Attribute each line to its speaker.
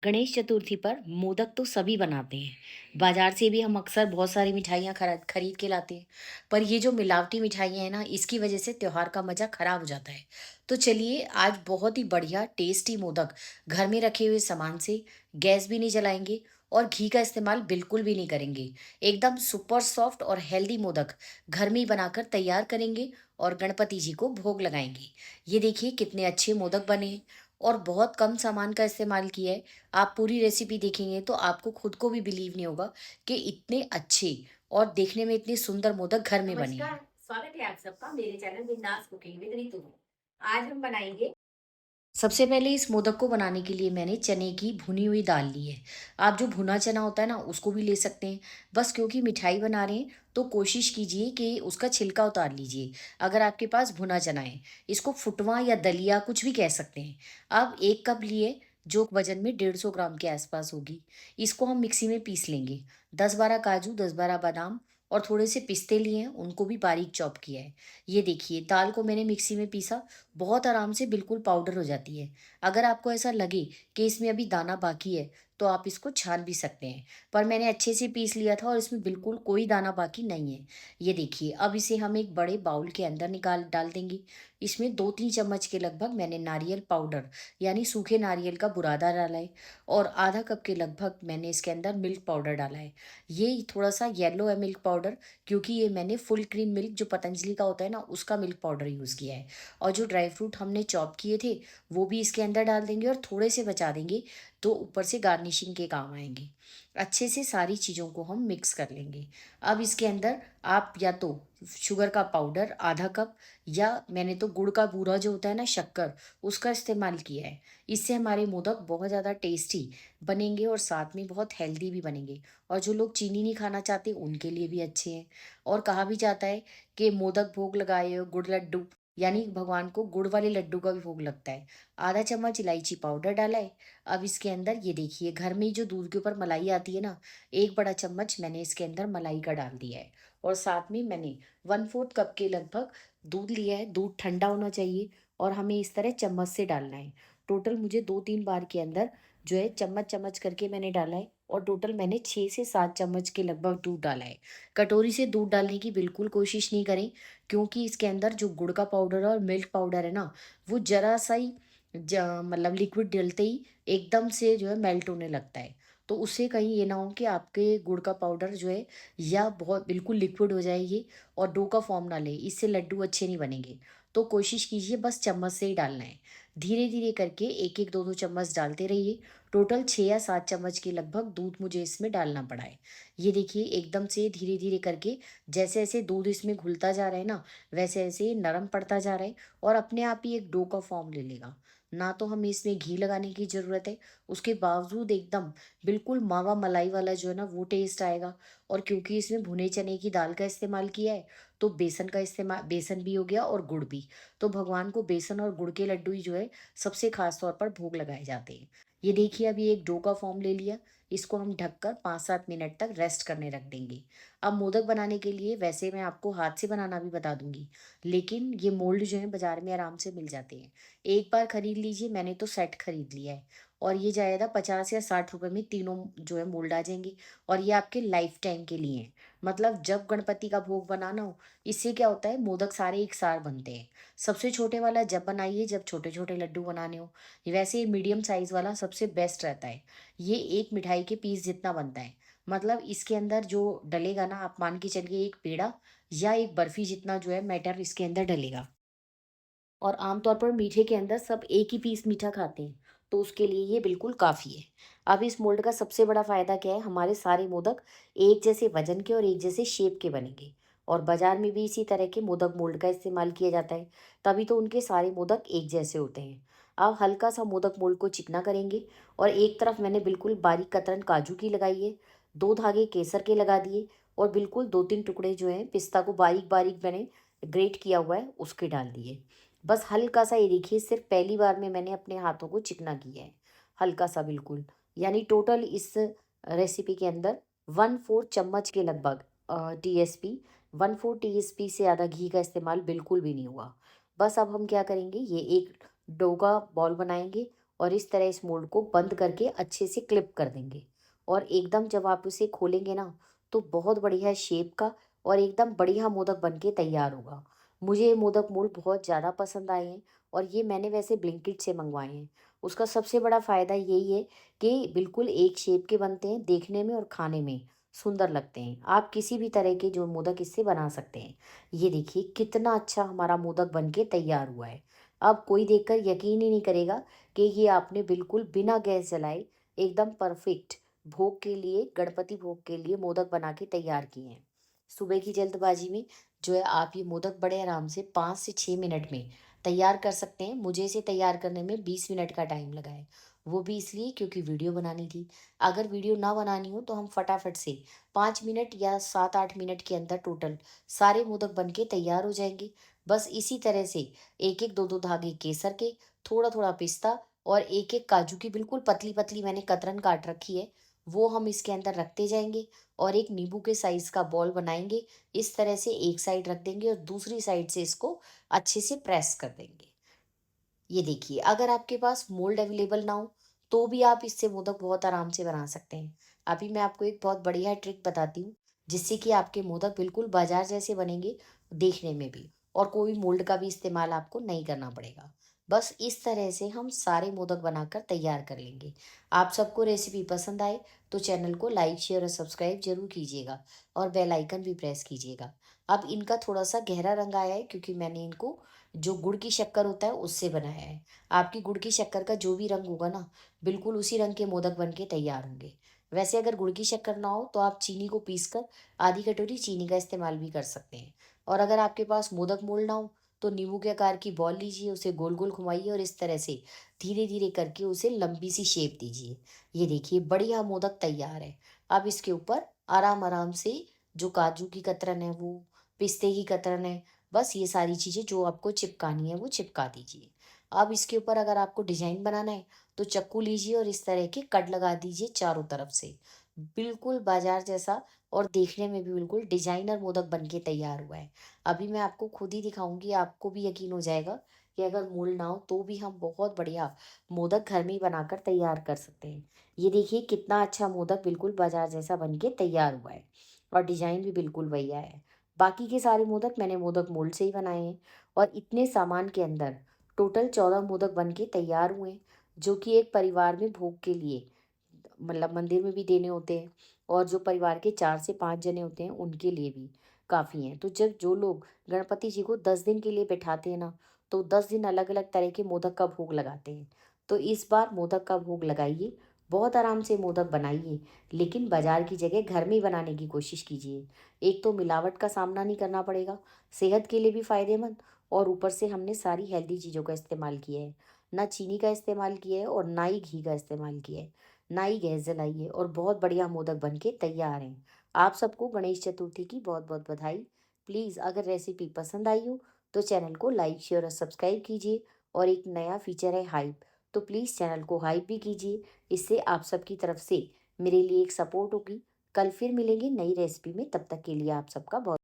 Speaker 1: गणेश चतुर्थी पर मोदक तो सभी बनाते हैं। बाजार से भी हम अक्सर बहुत सारी मिठाइयाँ खरीद खरीद के लाते हैं। पर ये जो मिलावटी मिठाइयाँ हैं ना, इसकी वजह से त्योहार का मज़ा खराब हो जाता है। तो चलिए आज बहुत ही बढ़िया टेस्टी मोदक घर में रखे हुए सामान से, गैस भी नहीं जलाएँगे और घी का इस्तेमाल बिल्कुल भी नहीं करेंगे। एकदम सुपर सॉफ्ट और हेल्दी मोदक घर में ही बनाकर तैयार करेंगे और गणपति जी को भोग लगाएँगे। ये देखिए कितने अच्छे मोदक बने हैं और बहुत कम सामान का इस्तेमाल किया है। आप पूरी रेसिपी देखेंगे तो आपको खुद को भी बिलीव नहीं होगा कि इतने अच्छे और देखने में इतने सुंदर मोदक घर में बने हैं।
Speaker 2: नमस्कार, स्वागत है आप सबका मेरे चैनल बिंदास कुकिंग विद रितु में। आज हम बनाएंगे।
Speaker 1: सबसे पहले इस मोदक को बनाने के लिए मैंने चने की भुनी हुई दाल ली है। आप जो भुना चना होता है ना, उसको भी ले सकते हैं। बस क्योंकि मिठाई बना रहे हैं तो कोशिश कीजिए कि उसका छिलका उतार लीजिए, अगर आपके पास भुना चना है। इसको फुटवा या दलिया कुछ भी कह सकते हैं। अब 1 कप लिए, जो वजन में 150 ग्राम के आसपास होगी। इसको हम मिक्सी में पीस लेंगे। 10-12 काजू, 10-12 बादाम और थोड़े से पिस्ते लिए हैं, उनको भी बारीक चॉप किया है। ये देखिए दाल को मैंने मिक्सी में पीसा, बहुत आराम से बिल्कुल पाउडर हो जाती है। अगर आपको ऐसा लगे कि इसमें अभी दाना बाकी है, तो आप इसको छान भी सकते हैं। पर मैंने अच्छे से पीस लिया था और इसमें बिल्कुल कोई दाना बाकी नहीं है। ये देखिए, अब इसे हम एक बड़े बाउल के अंदर निकाल डाल देंगे। इसमें 2-3 चम्मच के लगभग मैंने नारियल पाउडर, यानी सूखे नारियल का बुरादा डाला है और आधा कप के लगभग मैंने इसके अंदर मिल्क पाउडर डाला है। ये थोड़ा-सा येलो है मिल्क पाउडर, क्योंकि ये मैंने फुल क्रीम मिल्क जो पतंजलि का होता है ना, उसका मिल्क पाउडर यूज़ किया है। और जो ड्राई फ्रूट हमने चॉप किए थे, वो भी इसके अंदर डाल देंगे और थोड़े से बचा देंगे, तो ऊपर से गार्निशिंग के काम आएँगे। अच्छे से सारी चीज़ों को हम मिक्स कर लेंगे। अब इसके अंदर आप या तो शुगर का पाउडर आधा कप, या मैंने तो गुड़ का बूरा जो होता है ना, शक्कर, उसका इस्तेमाल किया है। इससे हमारे मोदक बहुत ज़्यादा टेस्टी बनेंगे और साथ में बहुत हेल्दी भी बनेंगे। और जो लोग चीनी नहीं खाना चाहते, उनके लिए भी अच्छे हैं। और कहा भी जाता है कि मोदक भोग लगाए हो गुड़ लड्डू, यानी भगवान को गुड़ वाले लड्डू का भी भोग लगता है। आधा चम्मच इलायची पाउडर डाला है। अब इसके अंदर ये देखिए, घर में ही जो दूध के ऊपर मलाई आती है ना, 1 बड़ा चम्मच मैंने इसके अंदर मलाई का डाल दिया है। और साथ में मैंने 1/4 कप के लगभग दूध लिया है। दूध ठंडा होना चाहिए और हमें इस तरह चम्मच से डालना है। टोटल मुझे 2-3 बार के अंदर जो है चम्मच-चम्मच करके मैंने डाला है और टोटल मैंने 6 से 7 चम्मच के लगभग दूध डाला है। कटोरी से दूध डालने की बिल्कुल कोशिश नहीं करें, क्योंकि इसके अंदर जो गुड़ का पाउडर और मिल्क पाउडर है ना, वो ज़रा-सा ही मतलब लिक्विड डलते ही एकदम से जो है मेल्ट होने लगता है। तो उससे कहीं ये ना हो कि आपके गुड़ का पाउडर जो है या बहुत बिल्कुल लिक्विड हो जाए ये और डो का फॉर्म ना ले, इससे लड्डू अच्छे नहीं बनेंगे। तो कोशिश कीजिए बस चम्मच से ही डालना है। धीरे-धीरे करके 1-1, 2-2 चम्मच डालते रहिए। टोटल 6 या 7 चम्मच के लगभग दूध मुझे इसमें डालना पड़ा है। ये देखिए एकदम से धीरे-धीरे करके जैसे-जैसे दूध इसमें घुलता जा रहा है ना, वैसे-वैसे ये नरम पड़ता जा रहा है और अपने आप ही एक डो का फॉर्म ले लेगा। ना तो हमें इसमें घी लगाने की ज़रूरत है, उसके बावजूद एकदम बिल्कुल मावा मलाई वाला जो है ना, वो टेस्ट आएगा। और क्योंकि इसमें भुने चने की दाल का इस्तेमाल किया है, तो बेसन भी हो गया और गुड़ भी। तो भगवान को बेसन और गुड़ के लड्डू ही जो है सबसे ख़ास तौर पर भोग लगाए जाते हैं। ये देखिए अभी एक डो का फॉर्म ले लिया, इसको हम ढककर 5-7 मिनट तक रेस्ट करने रख देंगे। अब मोदक बनाने के लिए वैसे मैं आपको हाथ से बनाना भी बता दूँगी, लेकिन ये मोल्ड जो है बाज़ार में आराम से मिल जाते हैं। एक बार खरीद लीजिए, मैंने तो सेट खरीद लिया है और ये ज़्यादा 50 या 60 रुपए में तीनों जो है मोल्ड आ जाएँगे और ये आपके लाइफ टाइम के लिए हैं। मतलब जब गणपति का भोग बनाना हो, इससे क्या होता है मोदक सारे एक साथ बनते हैं। सबसे छोटे वाला जब बनाइए जब छोटे-छोटे लड्डू बनाने हो, वैसे मीडियम साइज़ वाला सबसे बेस्ट रहता है। ये एक मिठाई के पीस जितना बनता है। मतलब इसके अंदर जो डलेगा ना, आप मान के चलिए एक पेड़ा या एक बर्फी जितना जो है मैटर इसके अंदर डलेगा। और आमतौर पर मीठे के अंदर सब एक ही पीस मीठा खाते हैं, तो उसके लिए ये बिल्कुल काफ़ी है। अब इस मोल्ड का सबसे बड़ा फ़ायदा क्या है, हमारे सारे मोदक एक जैसे वज़न के और एक जैसे शेप के बनेंगे और बाज़ार में भी इसी तरह के मोदक मोल्ड का इस्तेमाल किया जाता है, तभी तो उनके सारे मोदक एक जैसे होते हैं। अब हल्का-सा मोदक मोल्ड को चिकना करेंगे और एक तरफ मैंने बिल्कुल बारीक कतरन काजू की लगाई है, 2 धागे केसर के लगा दिए और बिल्कुल 2-3 टुकड़े जो हैं पिस्ता को बारीक-बारीक मैंने ग्रेट किया हुआ है, उसके डाल दिए। बस हल्का-सा ये देखिए, सिर्फ़ पहली बार में मैंने अपने हाथों को चिकना किया है, हल्का-सा बिल्कुल। यानी टोटल इस रेसिपी के अंदर 1/4 चम्मच के लगभग टीएसपी, 1/4 टीएसपी से ज़्यादा घी का इस्तेमाल बिल्कुल भी नहीं हुआ। बस अब हम क्या करेंगे, ये एक डो का बॉल बनाएँगे और इस तरह इस मोल्ड को बंद करके अच्छे से क्लिप कर देंगे। और एकदम जब आप इसे खोलेंगे ना, तो बहुत बढ़िया शेप का और एकदम बढ़िया मोदक बन के तैयार होगा। मुझे ये मोदक मोल्ड बहुत ज़्यादा पसंद आए हैं और ये मैंने वैसे ब्लिंकिट से मंगवाए हैं। उसका सबसे बड़ा फ़ायदा यही है कि बिल्कुल एक शेप के बनते हैं, देखने में और खाने में सुंदर लगते हैं। आप किसी भी तरह के जो मोदक इससे बना सकते हैं। ये देखिए कितना अच्छा हमारा मोदक बन के तैयार हुआ है। अब कोई देखकर यकीन ही नहीं करेगा कि ये आपने बिल्कुल बिना गैस जलाए एकदम परफेक्ट भोग के लिए, गणपति भोग के लिए मोदक बना के तैयार किए हैं। सुबह की जल्दबाजी में जो है आप ये मोदक बड़े आराम से 5 से 6 मिनट में तैयार कर सकते हैं। मुझे इसे तैयार करने में 20 मिनट का टाइम लगा है। वो भी इसलिए क्योंकि वीडियो बनानी थी। अगर वीडियो ना बनानी हो तो हम फटाफट से 5 मिनट या 7-8 मिनट के अंदर टोटल सारे मोदक बन के तैयार हो जाएँगे। बस इसी तरह से 1-1, 2-2 धागे केसर के, थोड़ा-थोड़ा पिस्ता और 1-1 काजू की बिल्कुल पतली-पतली मैंने कतरन काट रखी है, वो हम इसके अंदर रखते जाएँगे और एक नींबू के साइज़ का बॉल बनाएँगे। इस तरह से एक साइड रख देंगे और दूसरी साइड से इसको अच्छे से प्रेस कर देंगे। ये देखिए, अगर आपके पास मोल्ड अवेलेबल ना हो, तो भी आप इससे मोदक बहुत आराम से बना सकते हैं। अभी मैं आपको एक बहुत बढ़िया ट्रिक बताती हूँ, जिससे कि आपके मोदक बिल्कुल बाज़ार जैसे बनेंगे, देखने में भी और कोई मोल्ड का भी इस्तेमाल आपको नहीं करना पड़ेगा। बस इस तरह से हम सारे मोदक बनाकर तैयार कर लेंगे। आप सबको रेसिपी पसंद आए, तो चैनल को लाइक, शेयर और सब्सक्राइब ज़रूर कीजिएगा और बेल आइकन भी प्रेस कीजिएगा। अब इनका थोड़ा-सा गहरा रंग आया है क्योंकि मैंने इनको जो गुड़ की शक्कर होता है उससे बनाया है। आपकी गुड़ की शक्कर का जो भी रंग होगा ना, बिल्कुल उसी रंग के मोदक बन के तैयार होंगे। वैसे अगर गुड़ की शक्कर ना हो तो आप चीनी को पीसकर आधी कटोरी चीनी का इस्तेमाल भी कर सकते हैं। और अगर आपके पास मोदक मोल्ड ना हो तो नींबू के आकार की बॉल लीजिए, उसे गोल-गोल घुमाइए और इस तरह से धीरे-धीरे करके उसे लंबी सी शेप दीजिए। ये देखिए बढ़िया मोदक तैयार है। अब इसके ऊपर आराम-आराम से जो काजू की कतरन है वो, पिस्ते की कतरन है, बस ये सारी चीज़ें जो आपको चिपकानी है वो चिपका दीजिए। अब इसके ऊपर अगर आपको डिज़ाइन बनाना है तो चाकू लीजिए और इस तरह के कट लगा दीजिए चारों तरफ से। बिल्कुल बाज़ार जैसा और देखने में भी बिल्कुल डिज़ाइनर मोदक बन के तैयार हुआ है। अभी मैं आपको खुद ही दिखाऊँगी, आपको भी यकीन हो जाएगा कि अगर मोल्ड ना हो तो भी हम बहुत बढ़िया मोदक घर में ही बनाकर तैयार कर सकते हैं। ये देखिए कितना अच्छा मोदक बिल्कुल बाज़ार जैसा बन के तैयार हुआ है और डिज़ाइन भी बिल्कुल वही आया है। बाकी के सारे मोदक मैंने मोदक मोल्ड से ही बनाए हैं और इतने सामान के अंदर टोटल 14 मोदक बन के तैयार हुए हैं, जो कि एक परिवार में भोग के लिए मतलब मंदिर में भी देने होते हैं और जो परिवार के 4 से 5 जने होते हैं उनके लिए भी काफ़ी हैं। तो जब जो लोग गणपति जी को 10 दिन के लिए बैठाते हैं ना, तो 10 दिन अलग-अलग तरह के मोदक का भोग लगाते हैं। तो इस बार मोदक का भोग लगाइए, बहुत आराम से मोदक बनाइए, लेकिन बाज़ार की जगह घर में ही बनाने की कोशिश कीजिए। एक तो मिलावट का सामना नहीं करना पड़ेगा, सेहत के लिए भी फ़ायदेमंद और ऊपर से हमने सारी हेल्दी चीज़ों का इस्तेमाल किया है। ना चीनी का इस्तेमाल किया है और ना ही घी का इस्तेमाल किया है। ना ही गैस जलाइए और बहुत बढ़िया मोदक बन के तैयार हैं। आप सबको गणेश चतुर्थी की बहुत-बहुत बधाई। प्लीज़ अगर रेसिपी पसंद आई हो तो चैनल को लाइक, शेयर और सब्सक्राइब कीजिए और एक नया फीचर है हाइप, तो प्लीज़ चैनल को हाइप भी कीजिए। इससे आप सबकी तरफ से मेरे लिए एक सपोर्ट होगी। कल फिर मिलेंगे नई रेसिपी में, तब तक के लिए आप सबका बहुत